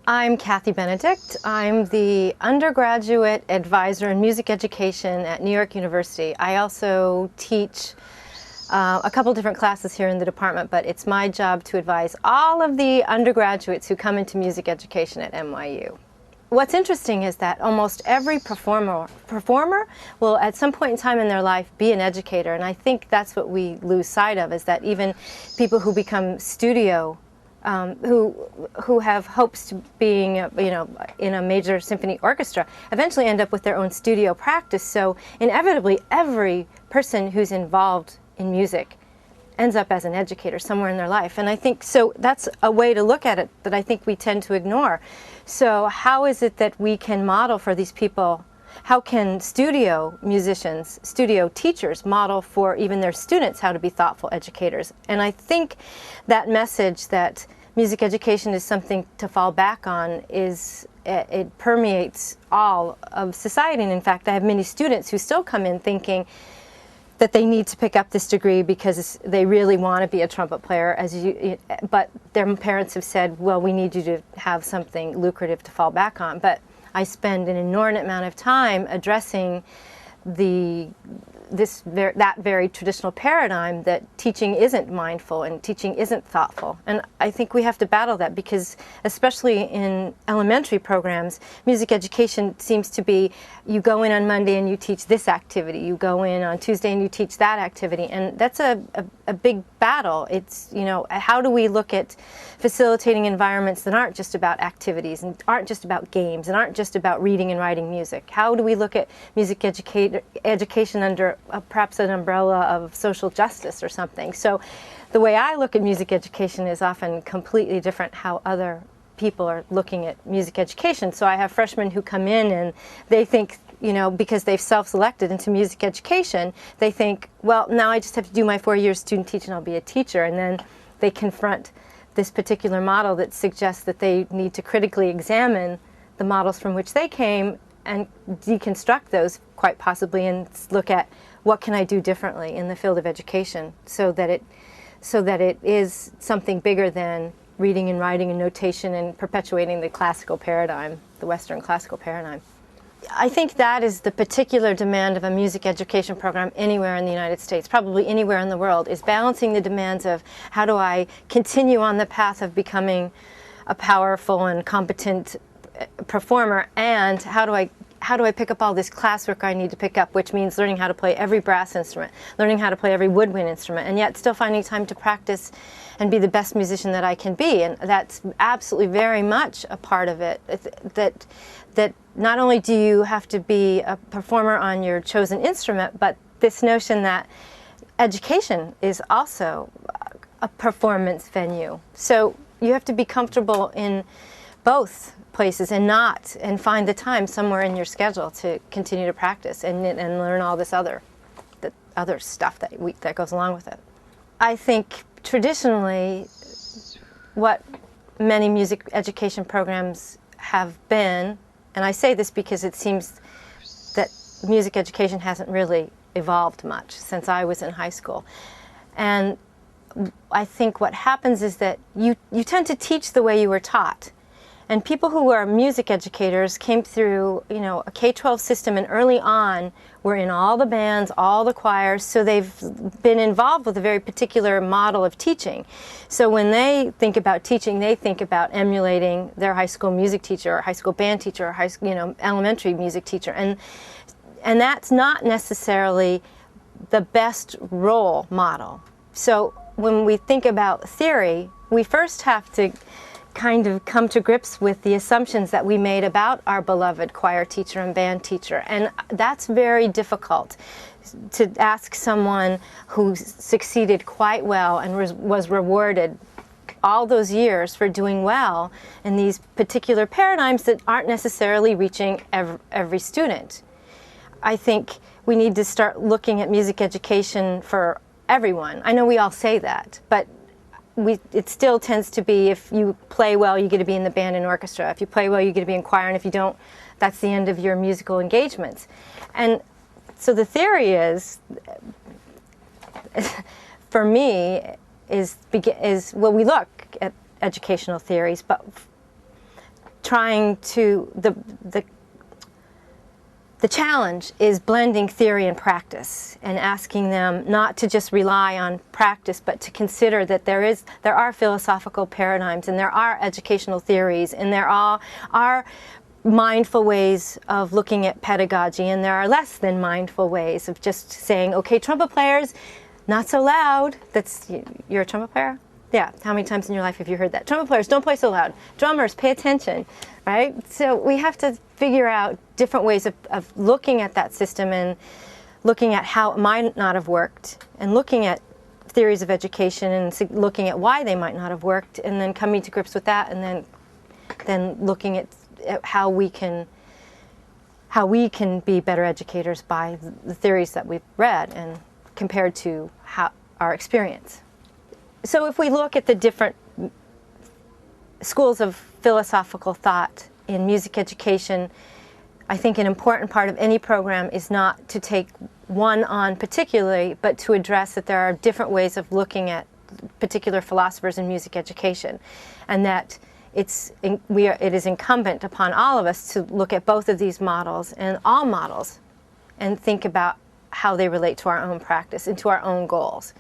I'm Cathy Benedict. I'm the undergraduate advisor in music education at New York University. I also teach a couple different classes here in the department, but it's my job to advise all of the undergraduates who come into music education at NYU. What's interesting is that almost every performer will at some point in time in their life be an educator, and I think that's what we lose sight of, is that even people who become studio who have hopes to being, in a major symphony orchestra, eventually end up with their own studio practice. So inevitably, every person who's involved in music ends up as an educator somewhere in their life. And I think so that's a way to look at it that I think we tend to ignore. So how is it that we can model for these people? How can studio musicians, studio teachers model for even their students how to be thoughtful educators? And I think that message that music education is something to fall back on it permeates all of society. And in fact, I have many students who still come in thinking that they need to pick up this degree because they really want to be a trumpet player, but their parents have said, well, we need you to have something lucrative to fall back on. But I spend an inordinate amount of time addressing that very traditional paradigm that teaching isn't mindful and teaching isn't thoughtful. And I think we have to battle that because, especially in elementary programs, music education seems to be you go in on Monday and you teach this activity, you go in on Tuesday and you teach that activity, and that's a big battle. It's, how do we look at facilitating environments that aren't just about activities and aren't just about games and aren't just about reading and writing music? How do we look at music education under perhaps an umbrella of social justice or something? So the way I look at music education is often completely different how other people are looking at music education. So I have freshmen who come in and they think, because they've self-selected into music education, they think, well, now I just have to do my 4 years student teaching and I'll be a teacher. And then they confront this particular model that suggests that they need to critically examine the models from which they came and deconstruct those quite possibly and look at what can I do differently in the field of education so that it is something bigger than reading and writing and notation and perpetuating the classical paradigm, the Western classical paradigm. I think that is the particular demand of a music education program anywhere in the United States, probably anywhere in the world, is balancing the demands of how do I continue on the path of becoming a powerful and competent performer, and how do I pick up all this classwork I need to pick up, which means learning how to play every brass instrument, learning how to play every woodwind instrument, and yet still finding time to practice and be the best musician that I can be. And that's absolutely very much a part of it, that not only do you have to be a performer on your chosen instrument, but this notion that education is also a performance venue. So you have to be comfortable in both places and find the time somewhere in your schedule to continue to practice and learn all this other stuff that goes along with it. I think traditionally what many music education programs have been, and I say this because it seems that music education hasn't really evolved much since I was in high school. And I think what happens is that you tend to teach the way you were taught. And people who are music educators came through, a K-12 system, and early on were in all the bands, all the choirs, so they've been involved with a very particular model of teaching. So when they think about teaching, they think about emulating their high school music teacher or high school band teacher or elementary music teacher. And that's not necessarily the best role model. So when we think about theory, we first have to kind of come to grips with the assumptions that we made about our beloved choir teacher and band teacher. And that's very difficult to ask someone who succeeded quite well and was rewarded all those years for doing well in these particular paradigms that aren't necessarily reaching every student. I think we need to start looking at music education for everyone. I know we all say that, but it still tends to be, if you play well, you get to be in the band and orchestra. If you play well, you get to be in choir, and if you don't, that's the end of your musical engagements. And so the theory is, for me, is well, we look at educational theories, but trying to, the challenge is blending theory and practice and asking them not to just rely on practice, but to consider that there are philosophical paradigms, and there are educational theories, and there are mindful ways of looking at pedagogy, and there are less than mindful ways of just saying, okay, trumpet players, not so loud. You're a trumpet player? Yeah, how many times in your life have you heard that? Trumpet players, don't play so loud. Drummers, pay attention, right? So we have to figure out different ways of looking at that system and looking at how it might not have worked, and looking at theories of education and looking at why they might not have worked, and then coming to grips with that, and then looking at how we can be better educators by the theories that we've read and compared to our experience. So if we look at the different schools of philosophical thought in music education, I think an important part of any program is not to take one on particularly, but to address that there are different ways of looking at particular philosophers in music education, and that it is incumbent upon all of us to look at both of these models and all models and think about how they relate to our own practice and to our own goals.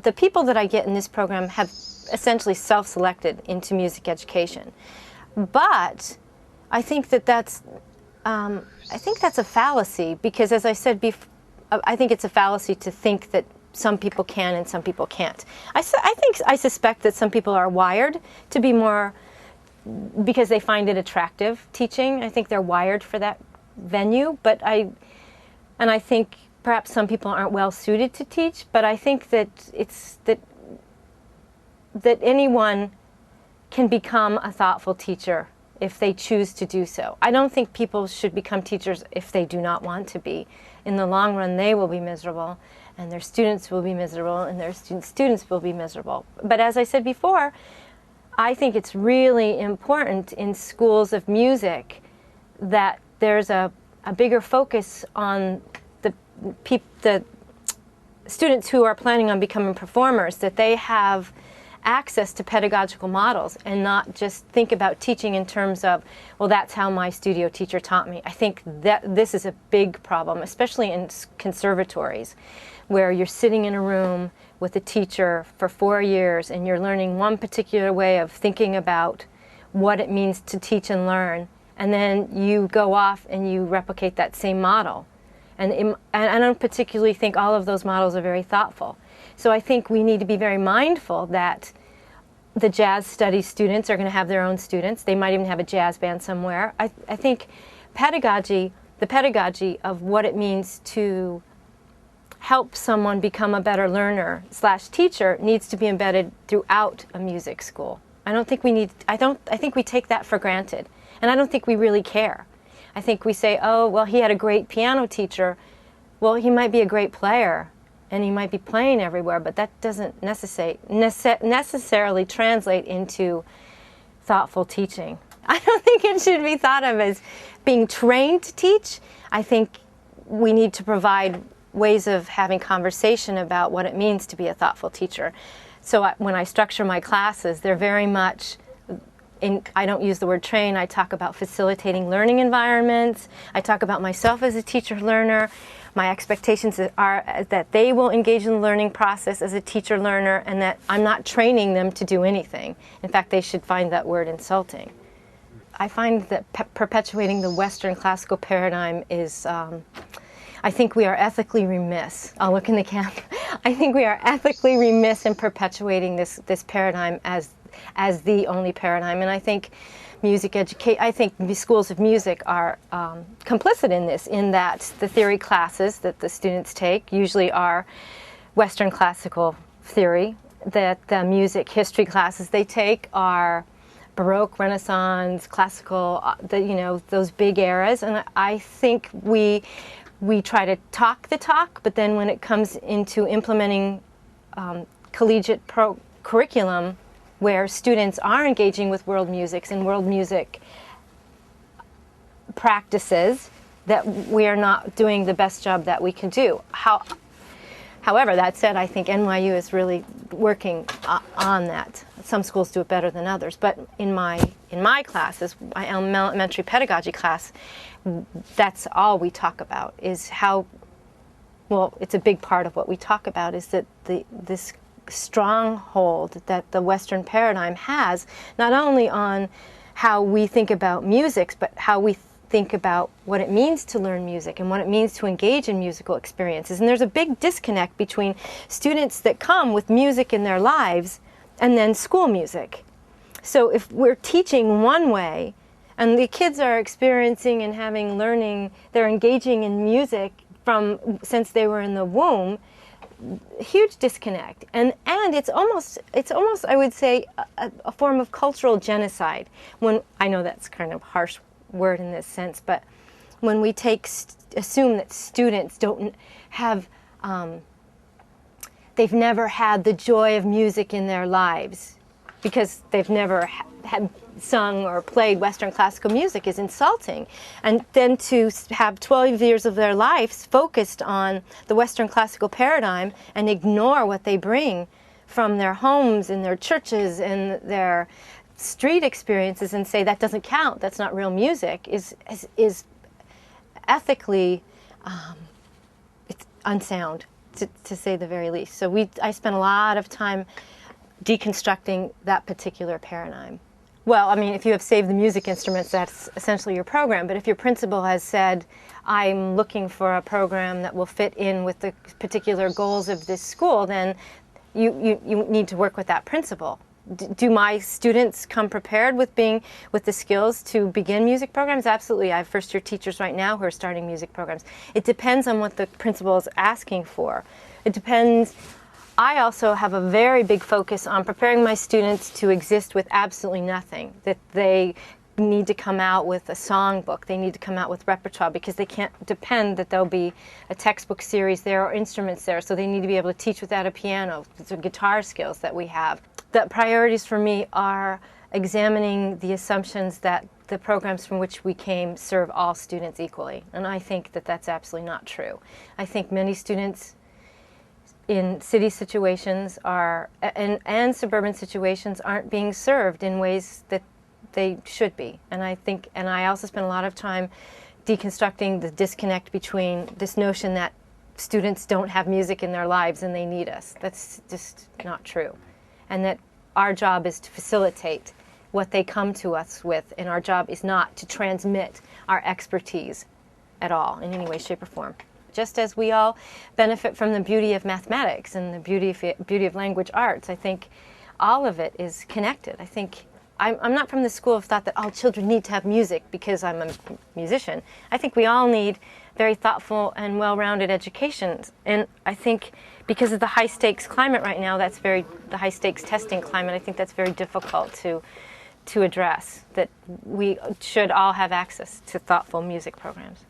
The people that I get in this program have essentially self-selected into music education, but I think that's a fallacy, because, as I said before, I think it's a fallacy to think that some people can and some people can't. I suspect that some people are wired to be more, because they find it attractive teaching. I think they're wired for that venue, and I think perhaps some people aren't well suited to teach, but I think that that anyone can become a thoughtful teacher if they choose to do so. I don't think people should become teachers if they do not want to be. In the long run, they will be miserable, and their students will be miserable, and their students will be miserable. But as I said before, I think it's really important in schools of music that there's a bigger focus on the students who are planning on becoming performers, that they have access to pedagogical models and not just think about teaching in terms of, well, that's how my studio teacher taught me. I think that this is a big problem, especially in conservatories, where you're sitting in a room with a teacher for 4 years and you're learning one particular way of thinking about what it means to teach and learn, and then you go off and you replicate that same model. And I don't particularly think all of those models are very thoughtful. So I think we need to be very mindful that the jazz studies students are going to have their own students. They might even have a jazz band somewhere. I think the pedagogy of what it means to help someone become a better learner / teacher needs to be embedded throughout a music school. I think we take that for granted, and I don't think we really care. I think we say, oh, well, he had a great piano teacher. Well, he might be a great player, and he might be playing everywhere, but that doesn't necessarily translate into thoughtful teaching. I don't think it should be thought of as being trained to teach. I think we need to provide ways of having conversation about what it means to be a thoughtful teacher. So when I structure my classes, they're very much, I don't use the word train, I talk about facilitating learning environments. I talk about myself as a teacher-learner. My expectations are that they will engage in the learning process as a teacher-learner, and that I'm not training them to do anything. In fact, they should find that word insulting. I find that perpetuating the Western classical paradigm is, I think we are ethically remiss. I'll look in the camera. I think we are ethically remiss in perpetuating this paradigm as the only paradigm, and I think the schools of music are complicit in this, in that the theory classes that the students take usually are Western classical theory, that the music history classes they take are Baroque, Renaissance, classical, those big eras, and I think we try to talk the talk, but then when it comes into implementing collegiate curriculum, where students are engaging with world musics and world music practices, that we are not doing the best job that we can do. However, that said, I think NYU is really working on that. Some schools do it better than others, but in my classes, my elementary pedagogy class, that's all we talk about is how, well, it's a big part of what we talk about is that this stronghold that the Western paradigm has, not only on how we think about music, but how we think about what it means to learn music and what it means to engage in musical experiences. And there's a big disconnect between students that come with music in their lives and then school music. So if we're teaching one way and the kids are experiencing and having learning, they're engaging in music since they were in the womb, huge disconnect, and it's almost I would say a form of cultural genocide. When I know that's kind of a harsh word in this sense, but when we assume that students don't have they've never had the joy of music in their lives because they've never had sung or played Western classical music is insulting. And then to have 12 years of their lives focused on the Western classical paradigm and ignore what they bring from their homes and their churches and their street experiences and say that doesn't count, that's not real music, is ethically it's unsound, to say the very least. So I spent a lot of time deconstructing that particular paradigm. Well, I mean, if you have saved the music instruments, that's essentially your program. But if your principal has said, I'm looking for a program that will fit in with the particular goals of this school, then you need to work with that principal. Do my students come prepared with the skills to begin music programs? Absolutely. I have first-year teachers right now who are starting music programs. It depends on what the principal is asking for. It depends. I also have a very big focus on preparing my students to exist with absolutely nothing, that they need to come out with a songbook, they need to come out with repertoire, because they can't depend that there'll be a textbook series there or instruments there, so they need to be able to teach without a piano, the guitar skills that we have. The priorities for me are examining the assumptions that the programs from which we came serve all students equally, and I think that that's absolutely not true. I think many students in city situations and suburban situations aren't being served in ways that they should be. And I also spend a lot of time deconstructing the disconnect between this notion that students don't have music in their lives and they need us. That's just not true. And that our job is to facilitate what they come to us with, and our job is not to transmit our expertise at all in any way, shape, or form. Just as we all benefit from the beauty of mathematics and the beauty of language arts, I think all of it is connected. I think I'm not from the school of thought that all children need to have music because I'm a musician. I think we all need very thoughtful and well-rounded educations. And I think because of the high-stakes climate right now, the high-stakes testing climate, I think that's very difficult to address, that we should all have access to thoughtful music programs.